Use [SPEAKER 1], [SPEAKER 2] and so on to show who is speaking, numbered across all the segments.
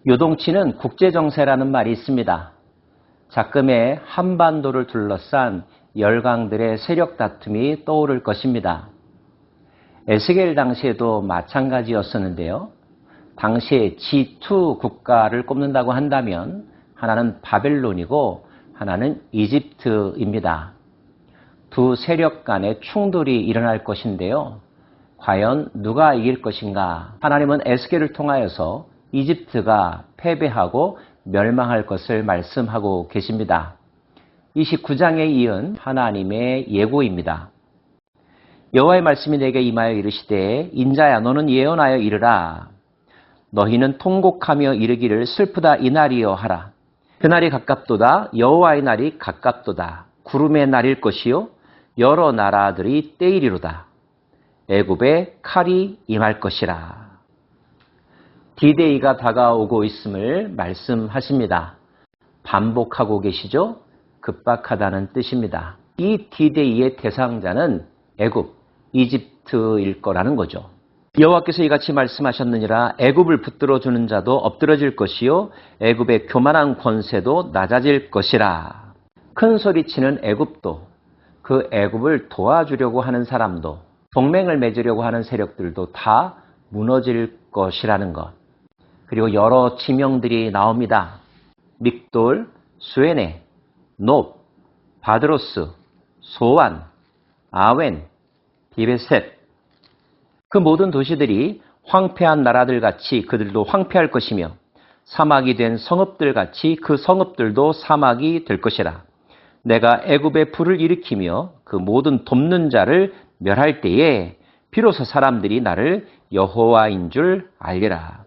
[SPEAKER 1] 요동치는 국제정세라는 말이 있습니다. 작금의 한반도를 둘러싼 열강들의 세력 다툼이 떠오를 것입니다. 에스겔 당시에도 마찬가지였었는데요. 당시에 G2 국가를 꼽는다고 한다면 하나는 바벨론이고 하나는 이집트입니다. 두 세력 간의 충돌이 일어날 것인데요. 과연 누가 이길 것인가? 하나님은 에스겔을 통하여서 이집트가 패배하고 멸망할 것을 말씀하고 계십니다. 29장에 이은 하나님의 예고입니다. 여호와의 말씀이 내게 임하여 이르시되 인자야 너는 예언하여 이르라. 너희는 통곡하며 이르기를 슬프다 이날이여 하라. 그날이 가깝도다. 여호와의 날이 가깝도다. 구름의 날일 것이요 여러 나라들이 때이리로다. 애굽에 칼이 임할 것이라. 디데이가 다가오고 있음을 말씀하십니다. 반복하고 계시죠? 급박하다는 뜻입니다. 이 디데이의 대상자는 애굽, 이집트일 거라는 거죠. 여호와께서 이같이 말씀하셨느니라. 애굽을 붙들어 주는 자도 엎드러질 것이요 애굽의 교만한 권세도 낮아질 것이라. 큰 소리치는 애굽도, 그 애굽을 도와주려고 하는 사람도, 동맹을 맺으려고 하는 세력들도 다 무너질 것이라는 것. 그리고 여러 지명들이 나옵니다. 믹돌, 수에네, 놉, 바드로스, 소안, 아웬, 비베셋. 그 모든 도시들이 황폐한 나라들 같이 그들도 황폐할 것이며 사막이 된 성읍들 같이 그 성읍들도 사막이 될 것이라. 내가 애굽에 불을 일으키며 그 모든 돕는 자를 멸할 때에 비로소 사람들이 나를 여호와인 줄 알리라.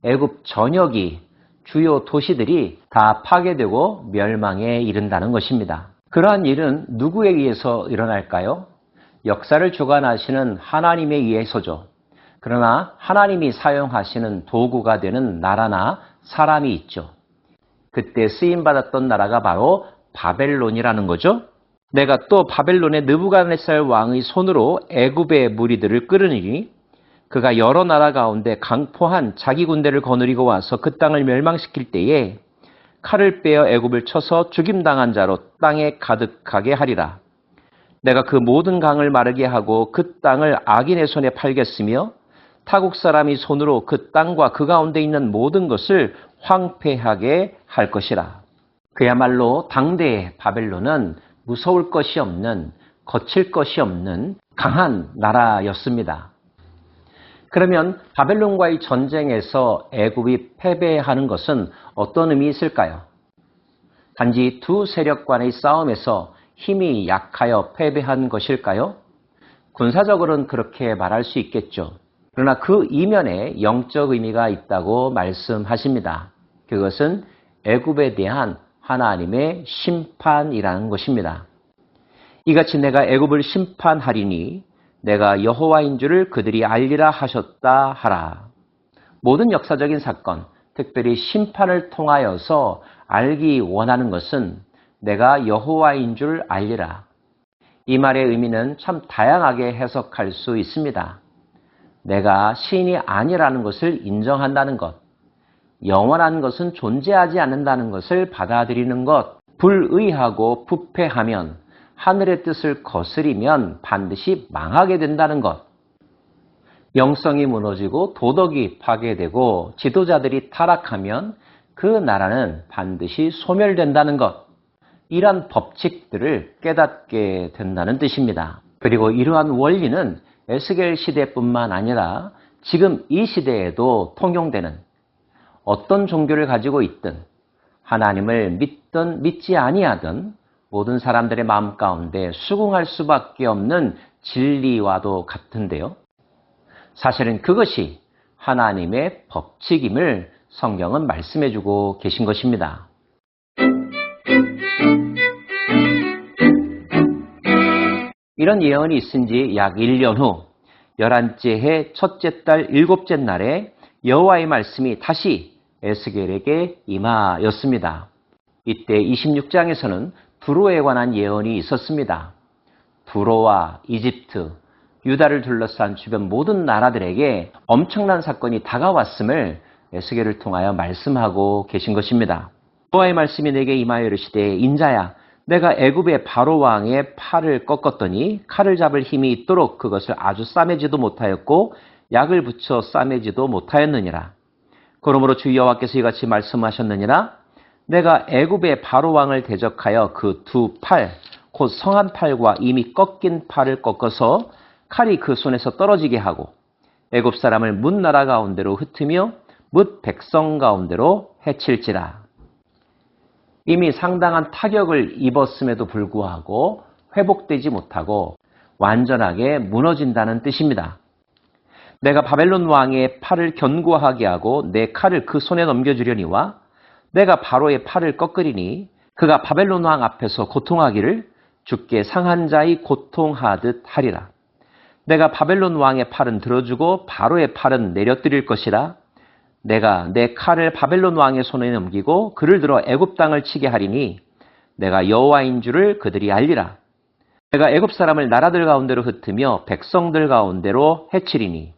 [SPEAKER 1] 애굽 전역이 주요 도시들이 다 파괴되고 멸망에 이른다는 것입니다. 그러한 일은 누구에 의해서 일어날까요? 역사를 주관하시는 하나님에 의해서죠. 그러나 하나님이 사용하시는 도구가 되는 나라나 사람이 있죠. 그때 쓰임받았던 나라가 바로 바벨론이라는 거죠. 내가 또 바벨론의 느부갓네살 왕의 손으로 애굽의 무리들을 끌으니 그가 여러 나라 가운데 강포한 자기 군대를 거느리고 와서 그 땅을 멸망시킬 때에 칼을 빼어 애굽을 쳐서 죽임당한 자로 땅에 가득하게 하리라. 내가 그 모든 강을 마르게 하고 그 땅을 악인의 손에 팔겠으며 타국 사람이 손으로 그 땅과 그 가운데 있는 모든 것을 황폐하게 할 것이라. 그야말로 당대의 바벨론은 무서울 것이 없는, 거칠 것이 없는 강한 나라였습니다. 그러면 바벨론과의 전쟁에서 애굽이 패배하는 것은 어떤 의미 있을까요? 단지 두 세력 간의 싸움에서 힘이 약하여 패배한 것일까요? 군사적으로는 그렇게 말할 수 있겠죠. 그러나 그 이면에 영적 의미가 있다고 말씀하십니다. 그것은 애굽에 대한 하나님의 심판이라는 것입니다. 이같이 내가 애굽을 심판하리니 내가 여호와인 줄을 그들이 알리라 하셨다 하라. 모든 역사적인 사건, 특별히 심판을 통하여서 알기 원하는 것은 내가 여호와인 줄 알리라. 이 말의 의미는 참 다양하게 해석할 수 있습니다. 내가 신이 아니라는 것을 인정한다는 것, 영원한 것은 존재하지 않는다는 것을 받아들이는 것, 불의하고 부패하면 하늘의 뜻을 거스리면 반드시 망하게 된다는 것, 영성이 무너지고 도덕이 파괴되고 지도자들이 타락하면 그 나라는 반드시 소멸된다는 것, 이러한 법칙들을 깨닫게 된다는 뜻입니다. 그리고 이러한 원리는 에스겔 시대뿐만 아니라 지금 이 시대에도 통용되는, 어떤 종교를 가지고 있든 하나님을 믿든 믿지 아니하든 모든 사람들의 마음 가운데 수긍할 수밖에 없는 진리와도 같은데요. 사실은 그것이 하나님의 법칙임을 성경은 말씀해주고 계신 것입니다. 이런 예언이 있은 지 약 1년 후 11째 해 첫째 달 7째 날에 여호와의 말씀이 다시 에스겔에게 임하였습니다. 이때 26장에서는 두로에 관한 예언이 있었습니다. 두로와 이집트, 유다를 둘러싼 주변 모든 나라들에게 엄청난 사건이 다가왔음을 에스겔을 통하여 말씀하고 계신 것입니다. 여호와의 말씀이 내게 임하여 이르시되 인자야 내가 애굽의 바로 왕의 팔을 꺾었더니 칼을 잡을 힘이 있도록 그것을 아주 싸매지도 못하였고 약을 붙여 싸매지도 못하였느니라. 그러므로 주 여호와께서 이같이 말씀하셨느니라. 내가 애굽의 바로 왕을 대적하여 그 두 팔, 곧 성한 팔과 이미 꺾인 팔을 꺾어서 칼이 그 손에서 떨어지게 하고 애굽 사람을 뭇 나라 가운데로 흩으며 뭇 백성 가운데로 해칠지라. 이미 상당한 타격을 입었음에도 불구하고 회복되지 못하고 완전하게 무너진다는 뜻입니다. 내가 바벨론 왕의 팔을 견고하게 하고 내 칼을 그 손에 넘겨주려니와 내가 바로의 팔을 꺾으리니 그가 바벨론 왕 앞에서 고통하기를 주께 상한 자의 고통하듯 하리라. 내가 바벨론 왕의 팔은 들어주고 바로의 팔은 내려뜨릴 것이라. 내가 내 칼을 바벨론 왕의 손에 넘기고 그를 들어 애굽 땅을 치게 하리니 내가 여호와인 줄을 그들이 알리라. 내가 애굽 사람을 나라들 가운데로 흩으며 백성들 가운데로 해치리니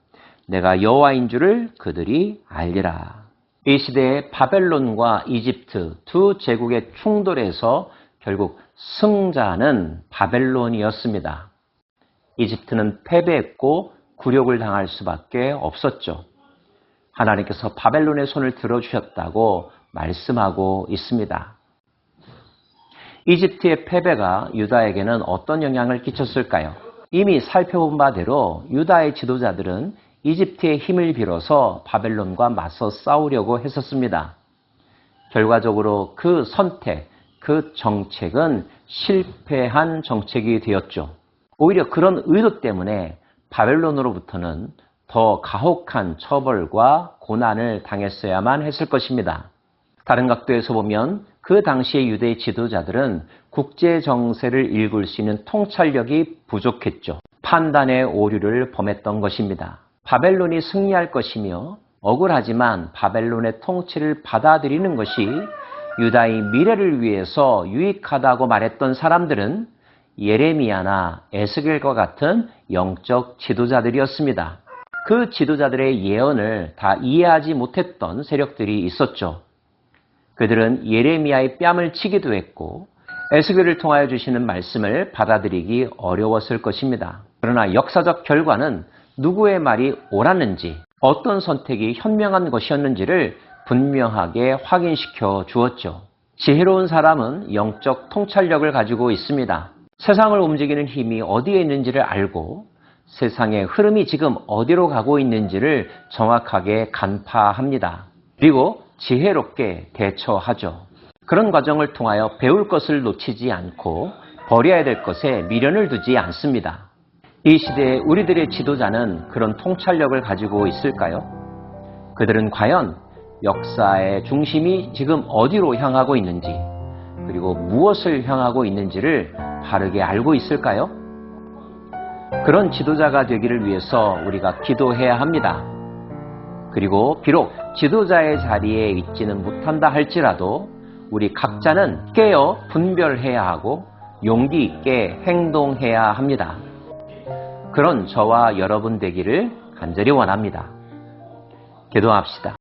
[SPEAKER 1] 내가 여호와인 줄을 그들이 알리라. 이 시대에 바벨론과 이집트 두 제국의 충돌에서 결국 승자는 바벨론이었습니다. 이집트는 패배했고 굴욕을 당할 수밖에 없었죠. 하나님께서 바벨론의 손을 들어주셨다고 말씀하고 있습니다. 이집트의 패배가 유다에게는 어떤 영향을 끼쳤을까요? 이미 살펴본 바대로 유다의 지도자들은 이집트의 힘을 빌어서 바벨론과 맞서 싸우려고 했었습니다. 결과적으로 그 선택, 그 정책은 실패한 정책이 되었죠. 오히려 그런 의도 때문에 바벨론으로부터는 더 가혹한 처벌과 고난을 당했어야만 했을 것입니다. 다른 각도에서 보면 그 당시의 유대의 지도자들은 국제 정세를 읽을 수 있는 통찰력이 부족했죠. 판단의 오류를 범했던 것입니다. 바벨론이 승리할 것이며 억울하지만 바벨론의 통치를 받아들이는 것이 유다의 미래를 위해서 유익하다고 말했던 사람들은 예레미야나 에스겔과 같은 영적 지도자들이었습니다. 그 지도자들의 예언을 다 이해하지 못했던 세력들이 있었죠. 그들은 예레미야의 뺨을 치기도 했고 에스겔을 통하여 주시는 말씀을 받아들이기 어려웠을 것입니다. 그러나 역사적 결과는 누구의 말이 옳았는지 어떤 선택이 현명한 것이었는지를 분명하게 확인시켜 주었죠. 지혜로운 사람은 영적 통찰력을 가지고 있습니다. 세상을 움직이는 힘이 어디에 있는지를 알고 세상의 흐름이 지금 어디로 가고 있는지를 정확하게 간파합니다. 그리고 지혜롭게 대처하죠. 그런 과정을 통하여 배울 것을 놓치지 않고 버려야 될 것에 미련을 두지 않습니다. 이 시대에 우리들의 지도자는 그런 통찰력을 가지고 있을까요? 그들은 과연 역사의 중심이 지금 어디로 향하고 있는지 그리고 무엇을 향하고 있는지를 바르게 알고 있을까요? 그런 지도자가 되기를 위해서 우리가 기도해야 합니다. 그리고 비록 지도자의 자리에 있지는 못한다 할지라도 우리 각자는 깨어 분별해야 하고 용기 있게 행동해야 합니다. 그런 저와 여러분 되기를 간절히 원합니다. 기도합시다.